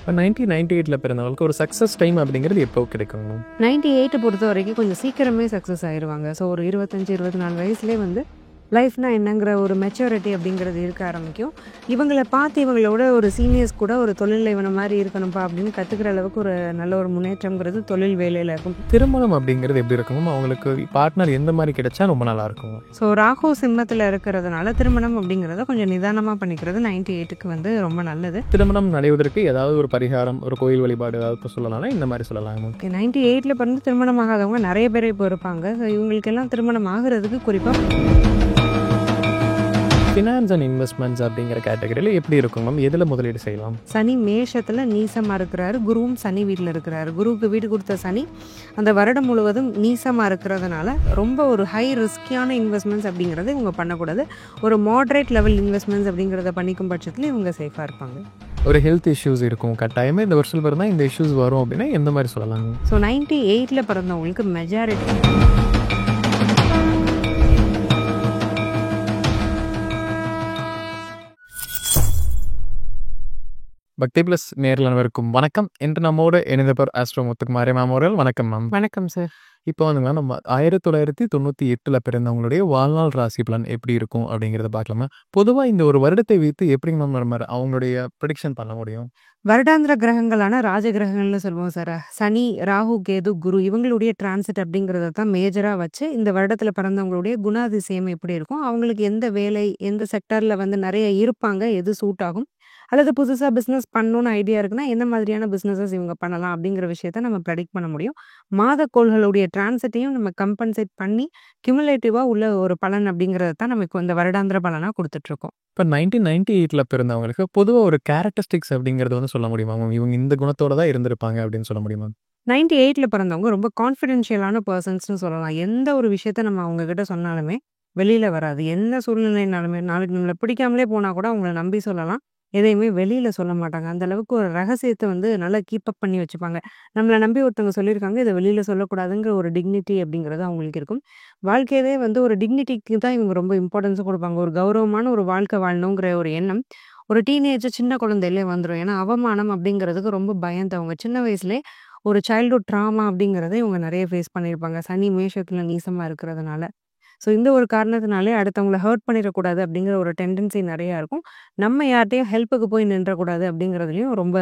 இப்போ 1998ல பிறந்தவங்களுக்கு ஒரு சக்ஸஸ் டைம் அப்படிங்கிறது எப்போ கிடைக்குங்க? 98 பொறுத்த வரைக்கும் கொஞ்சம் சீக்கிரமே சக்ஸஸ் ஆயிருவாங்க. ஸோ ஒரு 25, 24 வயசுலேயே வந்து லைஃப்னா என்னங்கிற ஒரு மெச்சூரிட்டி அப்படிங்கிறது இருக்க ஆரம்பிக்கும். இவங்கள பார்த்து இவங்களோட ஒரு சீனியர்ஸ் கூட ஒரு தொழிலில் இவன மாதிரி இருக்கணும்ப்பா அப்படின்னு கற்றுக்கிற அளவுக்கு ஒரு நல்ல ஒரு முன்னேற்றம்ங்கிறது தொழில் வேலையில் இருக்கும். திருமணம் அப்படிங்கிறது எப்படி இருக்குங்க? அவங்களுக்கு பார்ட்னர் எந்த மாதிரி கிடைச்சா ரொம்ப நல்லா இருக்குங்க? ஸோ ராகு சிம்மத்தில் இருக்கிறதுனால திருமணம் அப்படிங்கிறத கொஞ்சம் நிதானமாக பண்ணிக்கிறது 98க்கு வந்து ரொம்ப நல்லது. திருமணம் நடைவதற்கு ஏதாவது ஒரு பரிகாரம், ஒரு கோயில் வழிபாடு ஏதாவது சொல்லலாம், இந்த மாதிரி சொல்லலாங்க? 98ல் பிறந்து திருமணம் ஆகாதவங்க நிறைய பேர் இப்போ இருப்பாங்க. ஸோ இவங்களுக்கெல்லாம் திருமணம் ஆகிறதுக்கு குறிப்பாக ஃபினான்ஸ் அண்ட் இன்வெஸ்ட்மெண்ட்ஸ் அப்படிங்கிற கேட்டகரியில் எப்படி இருக்கும் மேம்? எதில் முதலீடு செய்யலாம்? சனி மேஷத்தில் நீசமாக இருக்கிறாரு, குருவும் சனி வீட்டில் இருக்கிறாரு. குருவுக்கு வீடு கொடுத்த சனி அந்த வருடம் முழுவதும் நீசமாக இருக்கிறதுனால ரொம்ப ஒரு ஹை ரிஸ்கியான இன்வெஸ்ட்மெண்ட்ஸ் அப்படிங்கிறத இவங்க பண்ணக்கூடாது. ஒரு மாட்ரேட் லெவல் இன்வெஸ்ட்மெண்ட்ஸ் அப்படிங்கிறத பண்ணிக்கும் பட்சத்தில் இவங்க சேஃபாக இருப்பாங்க. ஒரு ஹெல்த் இஷ்யூஸ் இருக்கும் கட்டாயமே, இந்த வருஷத்தில் பிறந்தால் இந்த இஷ்யூஸ் வரும் அப்படின்னா எந்த மாதிரி சொல்லலாங்க? ஸோ 98ல் பிறந்தவங்களுக்கு மெஜாரிட்டி பக்தி பிளஸ் நேரில் அனைவருக்கும் வணக்கம். என்று நம்மோடு இணைந்தவர் ஆஸ்ட்ரோ முத்துக்குமாரி மேம் அவர்கள். வணக்கம் மேம். வணக்கம் சார். இப்போ வந்துங்க நம்ம 1998ல் பிறந்தவங்களுடைய வாழ்நாள் ராசி பலன் எப்படி இருக்கும் அப்படிங்கிறத பார்க்கலாமா? பொதுவாக இந்த ஒரு வருடத்தை வைத்து எப்படி மேம் நம்ம அவங்களுடைய ப்ரெடிக்ஷன் பண்ண முடியும்? வருடாந்திர கிரகங்களான ராஜ கிரகங்கள்னு சொல்லுவோம் சார். சனி, ராகு, கேது, குரு இவங்களுடைய டிரான்சிட் அப்படிங்கிறத தான் மேஜராக வச்சு இந்த வருடத்தில் பிறந்தவங்களுடைய குணாதிசயம் எப்படி இருக்கும், அவங்களுக்கு எந்த வேலை எந்த செக்டரில் வந்து நிறைய இருப்பாங்க, எது சூட் ஆகும், அல்லது புதுசாக பிஸ்னஸ் பண்ணணும்னு ஐடியா இருக்குன்னா என்ன மாதிரியான பிஸ்னஸஸ் இவங்க பண்ணலாம் அப்படிங்கிற விஷயத்த நம்ம ப்ரெடிக்ட் பண்ண முடியும். மாதக்கோள்களுடைய டிரான்சிட்டையும் நம்ம கம்பன்சேட் பண்ணி கியூமுலேட்டிவாக உள்ள ஒரு பலன் அப்படிங்கிறத தான் நமக்கு இந்த வருடாந்திர பலனாக கொடுத்துட்ருக்கோம். இப்போ 1998ல் பிறந்தவங்களுக்கு பொதுவாக ஒரு கேரக்டரிஸ்டிக்ஸ் அப்படிங்கிறது வந்து சொல்ல முடியுமா மேம்? இவங்க இந்த குணத்தோட தான் இருந்திருப்பாங்க அப்படின்னு சொல்ல முடியுமா? 98ல் பிறந்தவங்க ரொம்ப கான்ஃபிடென்ஷியலான பர்சன்ஸ்னு சொல்லலாம். எந்த ஒரு விஷயத்த நம்ம அவங்கக்கிட்ட சொன்னாலுமே வெளியில் வராது. எந்த சூழ்நிலைனாலுமே நாளைக்கு நம்மளை பிடிக்காமலே போனால் கூட அவங்கள நம்பி சொல்லலாம். எதையுமே வெளியில் சொல்ல மாட்டாங்க. அந்த அளவுக்கு ஒரு ரகசியத்தை வந்து நல்லா கீப் அப் பண்ணி வச்சுப்பாங்க. நம்மளை நம்பி ஒருத்தவங்க சொல்லியிருக்காங்க, இதை வெளியில் சொல்லக்கூடாதுங்கிற ஒரு டிக்னிட்டி அப்படிங்கிறது அவங்களுக்கு இருக்கும். வாழ்க்கையவே வந்து ஒரு டிக்னிட்டிக்கு தான் இவங்க ரொம்ப இம்பார்ட்டன்ஸும் கொடுப்பாங்க. ஒரு கௌரவமான ஒரு வாழ்க்கை வாழணுங்கிற ஒரு எண்ணம் ஒரு டீனேஜர் சின்ன குழந்தையிலே வந்துடும். ஏன்னா அவமானம் அப்படிங்கிறதுக்கு ரொம்ப பயந்தவங்க. சின்ன வயசுலேயே ஒரு சைல்ட்ஹுட் ட்ராமா அப்படிங்கிறத இவங்க நிறைய ஃபேஸ் பண்ணியிருப்பாங்க. சனி மேஷத்தில் நீசமாக இருக்கிறதுனால. ஸோ இந்த ஒரு காரணத்தினாலே அடுத்தவங்கள ஹர்ட் பண்ணிடக்கூடாது அப்படிங்கிற ஒரு டெண்டன்சி நிறையா இருக்கும். நம்ம யார்கிட்டையும் ஹெல்ப்புக்கு போய் நின்றக்கூடாது அப்படிங்கிறதுலையும் ரொம்ப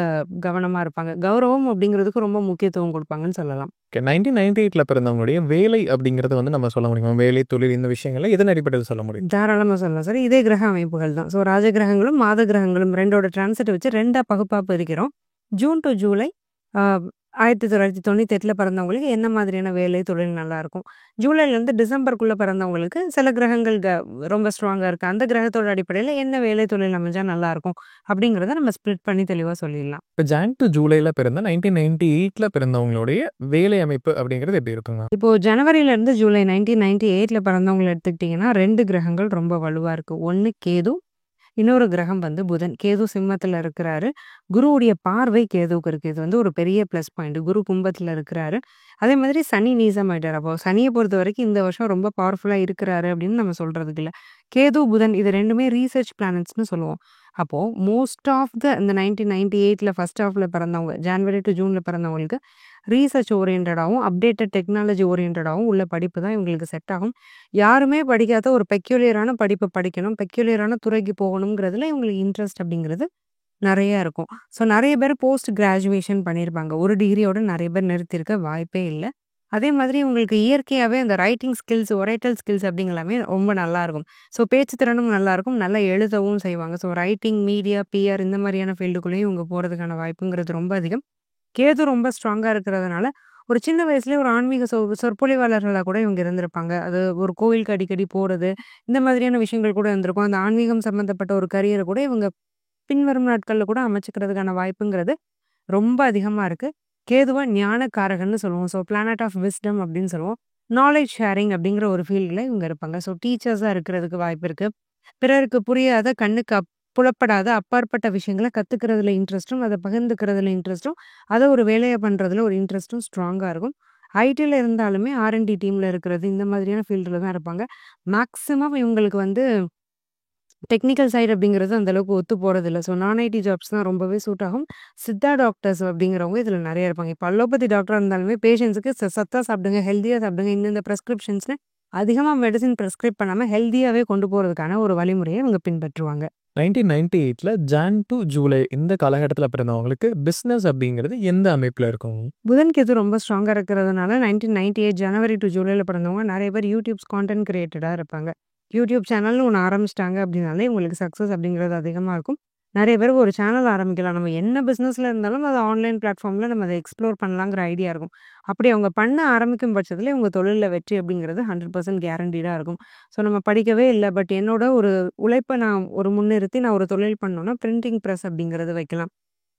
கவனமாக இருப்பாங்க. கௌரவம் அப்படிங்கிறதுக்கு ரொம்ப முக்கியத்துவம் கொடுப்பாங்கன்னு சொல்லலாம். ஓகே. 1998ல் பிறந்தவங்களுடைய வேலை அப்படிங்கிறத வந்து நம்ம சொல்ல முடியுமா? வேலை, தொழில் இந்த விஷயங்கள்ல எதன் அடிப்படையில் சொல்ல முடியும்? தாராளமாக சொல்லலாம் சார். இதே கிரக அமைப்புகள் தான். ஸோ ராஜ கிரகங்களும் மாத கிரகங்களும் ரெண்டோட டிரான்சிட் வச்சு 2ஆக பகுப்பாக பிரிக்கிறோம். ஜூன் டு ஜூலை 1998ல் பிறந்தவங்களுக்கு என்ன மாதிரியான வேலை, தொழில் நல்லாயிருக்கும். ஜூலைலேருந்து டிசம்பருக்குள்ளே பிறந்தவங்களுக்கு சில கிரகங்கள் ரொம்ப ஸ்ட்ராங்காக இருக்குது. அந்த கிரகத்தோட அடிப்படையில் என்ன வேலை, தொழில் அமைஞ்சால் நல்லாயிருக்கும் அப்படிங்கிறத நம்ம ஸ்ப்ளிட் பண்ணி தெளிவாக சொல்லிடலாம். இப்போ ஜான் டு ஜூலையில் பிறந்த 1998ல் பிறந்தவங்களுடைய வேலை அமைப்பு அப்படிங்கிறது எப்படி இருக்குங்க? இப்போது ஜனவரியிலேருந்து ஜூலை 1998ல் பிறந்தவங்களை எடுத்துக்கிட்டிங்கன்னா 2 கிரகங்கள் ரொம்ப வலுவாக இருக்குது. ஒன்று கேது, இன்னொரு கிரகம் வந்து புதன். கேது சிம்மத்தில் இருக்கிறாரு. குருவுடைய பார்வை கேதுவுக்கு இருக்குது. இது வந்து ஒரு பெரிய ப்ளஸ் பாயிண்ட். குரு கும்பத்தில் இருக்கிறாரு. அதே மாதிரி சனி நீசமாயிட்டார். அப்போ சனியை பொறுத்த வரைக்கும் இந்த வருஷம் ரொம்ப பவர்ஃபுல்லாக இருக்கிறாரு அப்படின்னு நம்ம சொல்கிறதுக்கு இல்லை. கேது, புதன் இது ரெண்டுமே ரீசர்ச் பிளானட்ஸ்னு சொல்லுவோம். அப்போது மோஸ்ட் ஆஃப் இந்த 1998ல் ஃபர்ஸ்ட் ஹாஃபில் பிறந்தவங்க, ஜான்வரி டு ஜூனில் பிறந்தவங்களுக்கு ரீசர்ச் ஓரியன்டாகவும் அப்டேட்டட் டெக்னாலஜி ஓரியன்டாகவும் உள்ள படிப்பு தான் இவங்களுக்கு செட் ஆகும். யாருமே படிக்காத ஒரு பெக்யூலியரான படிப்பை படிக்கணும், பெக்யூலியரான துறைக்கு போகணுங்கிறதுல இவங்களுக்கு இன்ட்ரெஸ்ட் அப்படிங்கிறது நிறையா இருக்கும். ஸோ நிறைய பேர் போஸ்ட் கிராஜுவேஷன் பண்ணியிருப்பாங்க. ஒரு டிகிரியோட நிறைய பேர் நிறுத்தியிருக்க வாய்ப்பே இல்லை. அதே மாதிரி உங்களுக்கு இயற்கையாகவே அந்த ரைட்டிங் ஸ்கில்ஸ், ஒரேட்டல் ஸ்கில்ஸ் அப்படிங்கலாமே ரொம்ப நல்லாயிருக்கும். ஸோ பேச்சு திறனும் நல்லாயிருக்கும், நல்லா எழுதவும் செய்வாங்க. ஸோ ரைட்டிங், மீடியா, பிஆர் இந்த மாதிரியான ஃபீல்டுக்குள்ளேயும் இவங்க போகிறதுக்கான வாய்ப்புங்கிறது ரொம்ப அதிகம். கேது ரொம்ப ஸ்ட்ராங்காக இருக்கிறதுனால ஒரு சின்ன வயசுலேயே ஒரு ஆன்மீக சொற்பொழிவாளர்களாக கூட இவங்க இருந்திருப்பாங்க. அது ஒரு கோவிலுக்கு அடிக்கடி போகிறது இந்த மாதிரியான விஷயங்கள் கூட இருந்திருக்கும். அந்த ஆன்மீகம் சம்மந்தப்பட்ட ஒரு கரியரை கூட இவங்க பின்வரும் நாட்களில் கூட அமைச்சிக்கிறதுக்கான வாய்ப்புங்கிறது ரொம்ப அதிகமாக இருக்குது. கேதுவா ஞானக்காரகன்னு சொல்லுவோம். ஸோ பிளானட் ஆஃப் விஸ்டம் அப்படின்னு சொல்லுவோம். நாலேஜ் ஷேரிங் அப்படிங்கிற ஒரு ஃபீல்டில் இவங்க இருப்பாங்க. ஸோ டீச்சர்ஸாக இருக்கிறதுக்கு வாய்ப்பு இருக்குது. பிறருக்கு புரியாத, கண்ணுக்கு புலப்படாத அப்பாற்பட்ட விஷயங்களை கற்றுக்கிறதுல இன்ட்ரெஸ்ட்டும், அதை பகிர்ந்துக்கிறதுல இன்ட்ரெஸ்ட்டும், அதை ஒரு வேலையை பண்ணுறதுல ஒரு இன்ட்ரெஸ்ட்டும் ஸ்ட்ராங்காக இருக்கும். ஐடியில் இருந்தாலுமே ஆர்என்டி டீமில் இருக்கிறது இந்த மாதிரியான ஃபீல்டில் தான் இருப்பாங்க. மேக்ஸிமம் இவங்களுக்கு வந்து டெக்னிக்கல் சைடு அப்படிங்கிறது அந்த அளவுக்கு ஒத்து போறதில்ல. ஸோ நான் ஐடி ஜாப்ஸ் தான் ரொம்பவே சூட் ஆகும். சித்தா டாக்டர்ஸ் அப்படிங்கிறவங்க இதில நெறைய இருப்பாங்க. இப்போ அலோபதி டாக்டரா இருந்தாலுமே பேஷண்ட்ஸுக்கு சத்தா சாப்பிடுங்க, ஹெல்த்தியா சாப்பிடுங்க, இந்தந்த பிரிஸ்கிரிப்ஷன்ஸ்னு அதிகமா மெடிசின் பிரிஸ்கிரைப் பண்ணாம ஹெல்த்தியாவே கொண்டு போறதுக்கான ஒரு வழிமுறைய இவங்க பின்பற்றுவாங்க. 1998ல ஜான் டூ ஜூலை இந்த காலகட்டத்தில பிறந்தவங்களுக்கு பிசினஸ் அப்படிங்கிறது எந்த அமைப்பில இருக்கும்? புதன் கேது ரொம்ப ஸ்ட்ராங்கா இருக்கிறதுனால 1998 ஜனவரி டூ ஜூலைல பிறந்தவங்க நெறைய பேர் யூடியூப்ஸ் கான்டென்ட் கிரியேட்டரா இருப்பாங்க. யூடியூப் சேனல்னு ஒண்ணு ஆரம்பிச்சுட்டாங்க அப்படின்னாலே உங்களுக்கு சக்சஸ் அப்படிங்கிறது அதிகமா இருக்கும். நெறைய பேருக்கு ஒரு சேனல் ஆரம்பிக்கலாம். நம்ம என்ன பிசினஸ்ல இருந்தாலும் அது ஆன்லைன் பிளாட்ஃபார்ம்ல நம்ம அத எக்ஸ்ப்ளோர் பண்ணலாங்கிற ஐடியா இருக்கும். அப்படி அவங்க பண்ண ஆரம்பிக்கும் பட்சத்தில இவங்க தொழில்ல வெற்றி அப்படிங்கிறது 100% கேரண்டீடா இருக்கும். ஸோ நம்ம படிக்கவே இல்ல. பட் என்னோட ஒரு உழைப்ப நான் ஒரு முன்னிறுத்தி நான் ஒரு தொழில் பண்ணணும்னா பிரிண்டிங் பிரஸ் அப்படிங்கிறது வைக்கலாம்.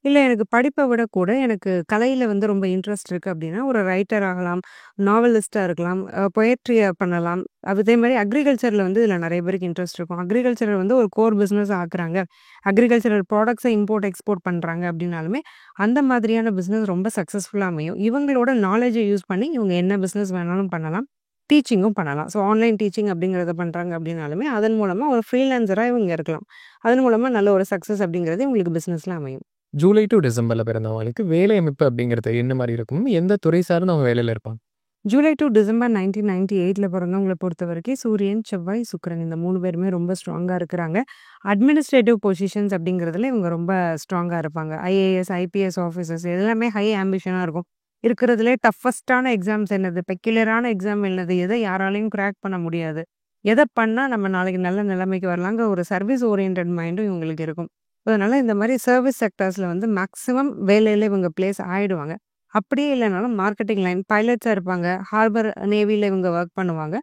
இல்ல எனக்கு படிப்ப விட கூட எனக்கு கலையில வந்து ரொம்ப இன்ட்ரெஸ்ட் இருக்கு அப்படின்னா, ஒரு ரைட்டர் ஆகலாம், நாவலிஸ்ட்டா இருக்கலாம், பொயட்ரியா பண்ணலாம். அதே மாரி அக்ரிகல்ச்சர்ல வந்து இதில நெறைய பேருக்கு இன்ட்ரெஸ்ட் இருக்கும். அக்ரிகல்ச்சர வந்து ஒரு கோர் பிசினஸ் ஆக்குறாங்க. அக்ரிகல்ச்சரல் ப்ராடக்ட்ஸ இம்போர்ட், எக்ஸ்போர்ட் பண்றாங்க அப்படின்னாலுமே, அந்த மாதிரியான பிசினஸ் ரொம்ப சக்சஸ்ஃபுல்லா அமையும். இவங்களோட நாலேட்ஜ யூஸ் பண்ணி இவங்க என்ன பிசினஸ் வேணாலும் பண்ணலாம். டீச்சிங்கும் பண்ணலாம். ஸோ ஆன்லைன் டீச்சிங் அப்படிங்கிறத பண்றாங்க அப்படின்னாலுமே, அதன் மூலமா ஒரு ஃப்ரீலான்சரா இவங்க இருக்கலாம். அதன் மூலமா நல்ல ஒரு சக்சஸ் அப்படிங்கிறது இவங்களுக்கு பிசினஸ்ல அமையும். ஜூலை டூ டிசம்பர்ல பிறந்தவங்களுக்கு வேலை அமைப்பு அப்படிங்கிறது என்ன மாரி இருக்கும்? எந்த துறை சார்ந்து அவங்க வேலையில இருப்பாங்க? ஜூலை டூ டிசம்பர் 1998ல பிறந்தவங்கள பொறுத்தவரைக்கும் சூரியன், செவ்வாய், சுக்கிரன் இந்த 3 பேருமே ரொம்ப ஸ்ட்ராங்கா இருக்கிறாங்க. அட்மினிஸ்ட்ரேட்டிவ் பொசிஷன்ஸ் அப்படிங்கிறதுல இவங்க ரொம்ப ஸ்ட்ராங்கா இருப்பாங்க. ஐஏஎஸ், ஐபிஎஸ் ஆஃபீசர்ஸ் எல்லாமே ஹை ஆம்பிஷனா இருக்கும். இருக்கிறதுலே டஃபஸ்ட்டான எக்ஸாம்ஸ் என்னது? பெக்யூலியரான எக்ஸாம் என்னது? எத யாராலயும் கிராக் பண்ண முடியாது? எத பண்ணா நம்ம நாளைக்கு நல்ல நிலைமைக்கு வரலாங்கிற ஒரு சர்வீஸ் ஓரியன்டட் மைண்டும் இவங்களுக்கு இருக்கும். அதனால இந்த மாரி சர்வீஸ் செக்டார்ஸ்ல வந்து மேக்ஸிமம் வேலையில இவங்க பிளேஸ் ஆயிடுவாங்க. அப்படியே இல்லனாலும் மார்க்கெட்டிங் லைன் பைலட்ஸா இருப்பாங்க. ஹார்பர் நேவில இவங்க வொர்க் பண்ணுவாங்க.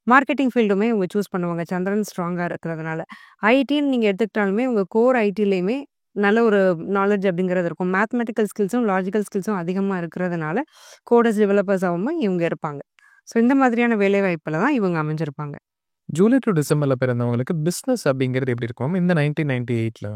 மார்க்கெட்டிங் ஃபீல்டுமே இவங்க சூஸ் பண்ணுவாங்க. சந்திரன் ஸ்ட்ராங்கா இருக்கிறதுனால. ஐடின்னு நீங்க எடுத்துக்கிட்டாலுமே உங்க கோர் ஐடிலயுமே நல்ல ஒரு நாலேட்ஜ் அப்படிங்கிறது இருக்கும். மேத்தமேட்டிக்கல் ஸ்கில்ஸும், லாஜிக்கல் ஸ்கில்ஸும் அதிகமா இருக்கிறதுனால கோடர்ஸ் டெவலப்பர்ஸாவும் இவங்க இருப்பாங்க. ஸோ இந்த மாதிரியான வேலைவாய்ப்புல தான் இவங்க அமைஞ்சிருப்பாங்க. ஜூலை டூ டிசம்பர்ல பிறந்தவங்களுக்கு பிசினஸ் அப்படிங்கிறது எப்படி இருக்கும்? இந்த 1998ல.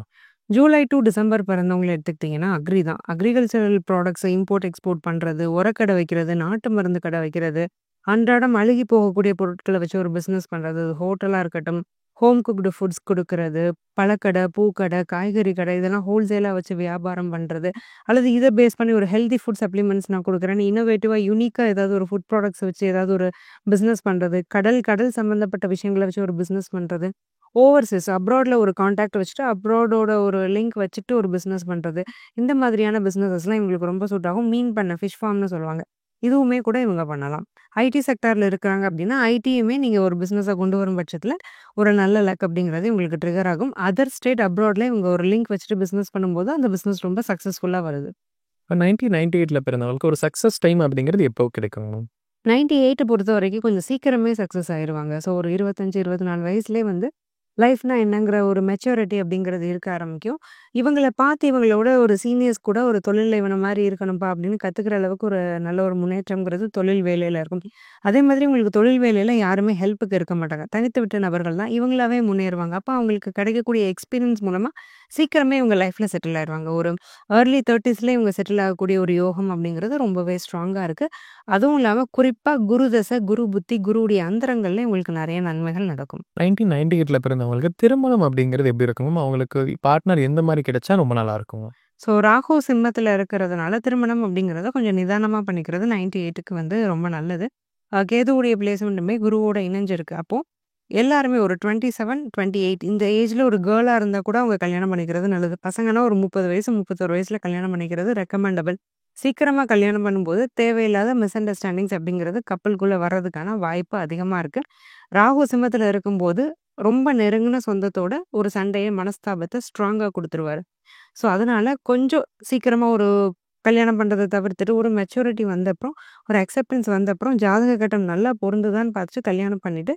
ஜூலை டூ டிசம்பர் பிறந்தவங்கள எடுத்துக்கிட்டிங்கன்னா, அக்ரி தான். அக்ரிகல்ச்சரல் ப்ராடக்ட்ஸ இம்போர்ட், எக்ஸ்போர்ட் பண்றது, உரக்கடை வைக்கிறது, நாட்டு மருந்து கடை வைக்கிறது, அன்றாடம் அழுகி போகக்கூடிய பொருட்கள வச்சு ஒரு பிசினஸ் பண்றது, ஹோட்டலா இருக்கட்டும், ஹோம் குக்டு ஃபுட்ஸ் குடுக்குறது, பழக்கடை, பூக்கடை, காய்கறி கடை இதெல்லாம் ஹோல்சேலா வச்சு வியாபாரம் பண்றது, அல்லது இத பேஸ் பண்ணி ஒரு ஹெல்தி ஃபுட் சப்ளிமெண்ட்ஸ் நான் குடுக்குறேன்னு இன்னோவேட்டிவா, யூனிக்கா ஏதாவது ஒரு ஃபுட் ப்ராடக்ட்ஸ வச்சு ஏதாவது ஒரு பிசினஸ் பண்றது, கடல் சம்மந்தப்பட்ட விஷயங்கள வச்சு ஒரு பிசினஸ் பண்றது. ஓவர்சீஸ் அப்ராட்ல ஒரு கான்டாக்ட் வச்சுட்டு, அப்ராடோட ஒரு லிங்க் வச்சுட்டு ஒரு பிசினஸ் பண்றது. இந்த மாதிரியான பிசினஸஸ்லாம் இவங்களுக்கு ரொம்ப சூட் ஆகும். மீன் பண்ண ஃபிஷ் ஃபார்ம்னு சொல்லுவாங்க. இதுவுமே கூட இவங்க பண்ணலாம். ஐடி செக்டார்ல இருக்கிறாங்க அப்படின்னா, ஐடியுமே நீங்க ஒரு பிசினஸா கொண்டு வரும் பட்சத்தில, ஒரு நல்ல லக் அப்படிங்கிறது உங்களுக்கு ட்ரிகர் ஆகும். அதர் ஸ்டேட் அப்ராட்ல இவங்க ஒரு லிங்க் வச்சுட்டு பிசினஸ் பண்ணும்போது, அந்த பிசினஸ் ரொம்ப சக்சஸ்ஃபுல்லா வருது. இப்ப 1998ல பிறந்தவங்களுக்கு ஒரு சக்சஸ் டைம் அப்படிங்கிறது எப்போ கிடைக்கும்? 98 பொறுத்தவரைக்கும் கொஞ்சம் சீக்கிரமே சக்சஸ் ஆயிருவாங்க. ஸோ ஒரு 25, 24 வயசுலயே வந்து லைஃப்னா என்னங்கிற ஒரு மெச்சூரிட்டி அப்படிங்கிறது இருக்க ஆரம்பிக்கும். இவங்கள பார்த்து இவங்களோட ஒரு சீனியர்ஸ் கூட ஒரு தொழில்ல இவன மாரி இருக்கணும்ப்பா அப்படின்னு கத்துக்கிற அளவுக்கு ஒரு நல்ல ஒரு முன்னேற்றம்ங்கிறது தொழில் வேலையில இருக்கும். அதே மாதிரி உங்களுக்கு தொழில் வேலையில யாருமே ஹெல்ப்புக்கு இருக்க மாட்டாங்க. தனித்து விட்ட நபர்கள் தான் இவங்களாவே முன்னேறுவாங்க. அப்ப அவங்களுக்கு கிடைக்கக்கூடிய எக்ஸ்பீரியன்ஸ் மூலமா சீக்கிரமே இவங்க லைஃப்ல செட்டில் ஆயிருவாங்க. ஒரு ஏர்லி 30ஸ்ல இவங்க செட்டில் ஆகக்கூடிய ஒரு யோகம் அப்படிங்கிறது ரொம்பவே ஸ்ட்ராங்கா இருக்கு. அதுவும் இல்லாம குறிப்பா குரு தசை, குரு புத்தி, குருவுடைய அந்தரங்கள்ல இவங்களுக்கு நெறைய நன்மைகள் நடக்கும். 1998ல பிறந்தவங்களுக்கு திருமணம் அப்படிங்கிறது எப்படி இருக்கும்? அவங்களுக்கு பார்ட்னர் எந்த மாரி கிடைச்சா ரொம்ப நல்லாருக்கும்? ஸோ ராகு சிம்மத்துல இருக்கிறதுனால திருமணம் அப்படிங்கிறத கொஞ்சம் நிதானமா பண்ணிக்கிறது 98க்கு வந்து ரொம்ப நல்லது. கேதுவுடைய பிளேஸ்மெண்ட்டுமே குருவோட இணைஞ்சிருக்கு. அப்போ எல்லாருமே ஒரு 27, 28 இந்த ஏஜ்ல ஒரு கேர்ளா இருந்தா கூட அவங்க கல்யாணம் பண்ணிக்கிறது நல்லது. பசங்கன்னா ஒரு 30 வயசு, 31 வயசுல கல்யாணம் பண்ணிக்கிறது ரெக்கமெண்டபிள். சீக்கிரமா கல்யாணம் பண்ணும்போது தேவையில்லாத மிஸ் அண்டர்ஸ்டாண்டிங்ஸ் அப்படிங்கிறது கப்பலுக்குள்ள வர்றதுக்கான வாய்ப்பு அதிகமா இருக்கு. ராகு சிம்மத்துல இருக்கும்போது ரொம்ப நெருங்கின சொந்தத்தோட ஒரு சண்டைய, மனஸ்தாபத்த ஸ்ட்ராங்கா குடுத்துருவாரு. ஸோ, அதனால கொஞ்சம் சீக்கிரமா ஒரு கல்யாணம் பண்றத தவிர்த்துட்டு, ஒரு மெச்சூரிட்டி வந்தப்புறம், ஒரு அக்செப்டன்ஸ் வந்தப்புறம், ஜாதக கட்டம் நல்லா பொருந்துதான்னு பார்த்துட்டு கல்யாணம் பண்ணிட்டு,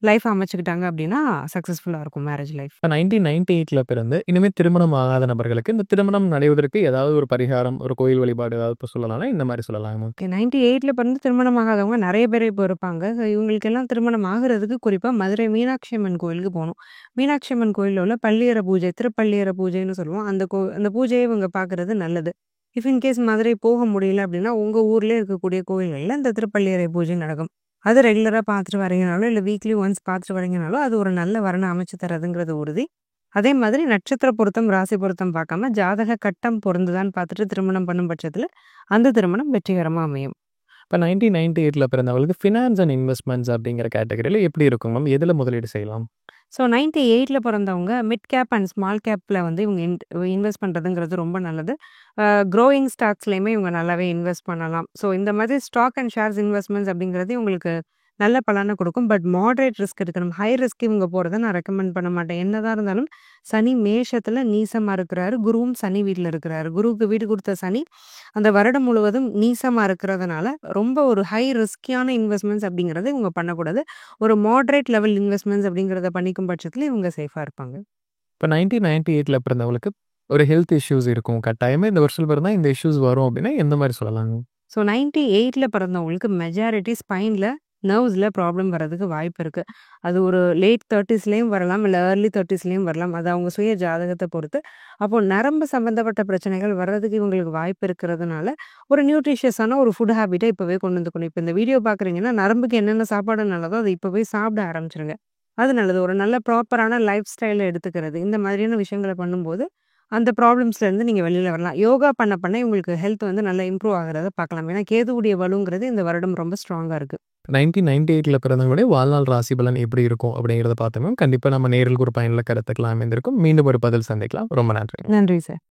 லைஃப் அமைச்சுக்கிட்டாங்க அப்படின்னா, சக்சஸ்ஃபுல்லா இருக்கும் மேரேஜ் லைஃப். இப்ப 1998ல பிறந்து இனிமே திருமணம் ஆகாத நபர்களுக்கு இந்த திருமணம் அடைவதற்கு ஏதாவது ஒரு பரிகாரம், ஒரு கோயில் வழிபாடு ஏதாவது இப்ப சொல்லலாம்னா, இந்த மாரி சொல்லலாமா? 98ல பிறந்து திருமணம் ஆகாதவங்க நெறைய பேர் இப்போ இருப்பாங்க. ஸோ, இவங்களுக்கெல்லாம் திருமணம் ஆகுறதுக்கு குறிப்பா மதுரை மீனாட்சி அம்மன் கோயிலுக்கு போணும். மீனாட்சி அம்மன் கோயில்ல உள்ள பள்ளியற பூஜை, திருப்பள்ளியற பூஜைன்னு சொல்லுவோம். அந்த பூஜைய இவங்க பார்க்குறது நல்லது. இஃப் இன் கேஸ் மதுரை போக முடியல அப்படின்னா, உங்க ஊர்லயே இருக்கக்கூடிய கோயில்கள்ல இந்த திருப்பள்ளியறை பூஜை நடக்கும். அது ரெகுலராக பார்த்துட்டு வரீங்கனாலும் இல்லை வீக்லி ஒன்ஸ் பார்த்துட்டு வரீங்கனாலும் அது ஒரு நல்ல வரனை அமைச்சு தரதுங்கிறது உறுதி. அதே மாதிரி நட்சத்திர பொருத்தம் ராசி பொருத்தம் பார்க்காம ஜாதக கட்டம் பொருந்துதான்னு பார்த்துட்டு திருமணம் பண்ணும் பட்சத்தில் அந்த திருமணம் வெற்றிகரமாக அமையும். இப்போ 1998ல பிறந்தவங்களுக்கு ஃபினான்ஸ் அண்ட் இன்வெஸ்ட்மெண்ட்ஸ் அப்படிங்கிற கேட்டகரியில் எப்படி இருக்கும் மேம்? எதில் முதலீடு செய்யலாம்? ஸோ 98ல் பிறந்தவங்க மிட் கேப் அண்ட் ஸ்மால் கேப்பில் வந்து இவங்க இன்வெஸ்ட் பண்ணுறதுங்கிறது ரொம்ப நல்லது. க்ரோயிங் ஸ்டாக்ஸ்லேயுமே இவங்க நல்லாவே இன்வெஸ்ட் பண்ணலாம். ஸோ இந்த மாதிரி ஸ்டாக் அண்ட் ஷேர்ஸ் இன்வெஸ்ட்மெண்ட்ஸ் அப்படிங்கிறது உங்களுக்கு நல்ல பலனை கொடுக்கும். பட் மாடரேட் ரிஸ்க் இருக்கணும். ஹை ரிஸ்க் இவங்க போகிறத நான் ரெக்கமெண்ட் பண்ண மாட்டேன். என்னதான் இருந்தாலும் சனி மேஷத்தில் நீசமாக இருக்கிறாரு, குருவும் சனி வீட்டில் இருக்கிறாரு. குருவுக்கு வீடு கொடுத்த சனி அந்த வருடம் முழுவதும் நீசமாக இருக்கிறதுனால ரொம்ப ஒரு ஹை ரிஸ்கியான இன்வெஸ்ட்மெண்ட்ஸ் அப்படிங்கிறது இவங்க பண்ணக்கூடாது. ஒரு மாடரேட் லெவல் இன்வெஸ்ட்மெண்ட்ஸ் அப்படிங்கிறத பண்ணிக்கும் பட்சத்தில் இவங்க சேஃபாக இருப்பாங்க. இப்போ 1998ல பிறந்தவங்களுக்கு ஒரு ஹெல்த் இஷ்யூஸ் இருக்கும். கட்டாயமாக இந்த வருஷத்தில் பிறந்தா இந்த இஷ்யூஸ் வரும் அப்படின்னா எந்த மாதிரி சொல்லலாங்க? ஸோ 98ல் பிறந்தவங்களுக்கு மெஜாரிட்டி ஸ்பைனில் நர்வ்ஸில் ப்ராப்ளம் வர்றதுக்கு வாய்ப்பு இருக்குது. அது ஒரு லேட் 30ஸ்லேயும் வரலாம், இல்லை ஏர்லி 30ஸ்லேயும் வரலாம். அது அவங்க சுய ஜாதகத்தை பொறுத்து. அப்போது நரம்பு சம்மந்தப்பட்ட பிரச்சனைகள் வர்றதுக்கு இவங்களுக்கு வாய்ப்பு இருக்கிறதுனால ஒரு நியூட்ரிஷியஸான ஒரு ஃபுட் ஹேபிட்டை இப்போவே கொண்டு வந்துக்கணும். இப்போ இந்த வீடியோ பார்க்குறீங்கன்னா நரம்புக்கு என்னென்ன சாப்பாடு நல்லதோ அதை இப்போவே சாப்பிட ஆரம்பிச்சிருங்க. அது நல்லது. ஒரு நல்ல ப்ராப்பரான லைஃப் ஸ்டைலை எடுத்துக்கிறது, இந்த மாதிரியான விஷயங்களை பண்ணும்போது அந்த ப்ராப்ளம்ஸ்லேருந்து நீங்கள் வெளியில் வரலாம். யோகா பண்ண பண்ண இவங்களுக்கு ஹெல்த் வந்து நல்லா இம்ப்ரூவ் ஆகிறத பார்க்கலாம். ஏன்னா கேதுவுடைய வலுங்கிறது இந்த வருடம் ரொம்ப ஸ்ட்ராங்காக இருக்குது. 1998ல பிறந்தவங்களுடைய வாழ்நாள் ராசி பலன் எப்படி இருக்கும் அப்படிங்கிறத பார்த்தோம் மேம். கண்டிப்பாக நம்ம நேரில் ஒரு பயனுள்ள கருத்துக்கலாம் அமைந்திருக்கும். மீண்டும் ஒரு பதில் சந்திக்கலாம். ரொம்ப நன்றி. நன்றி சார்.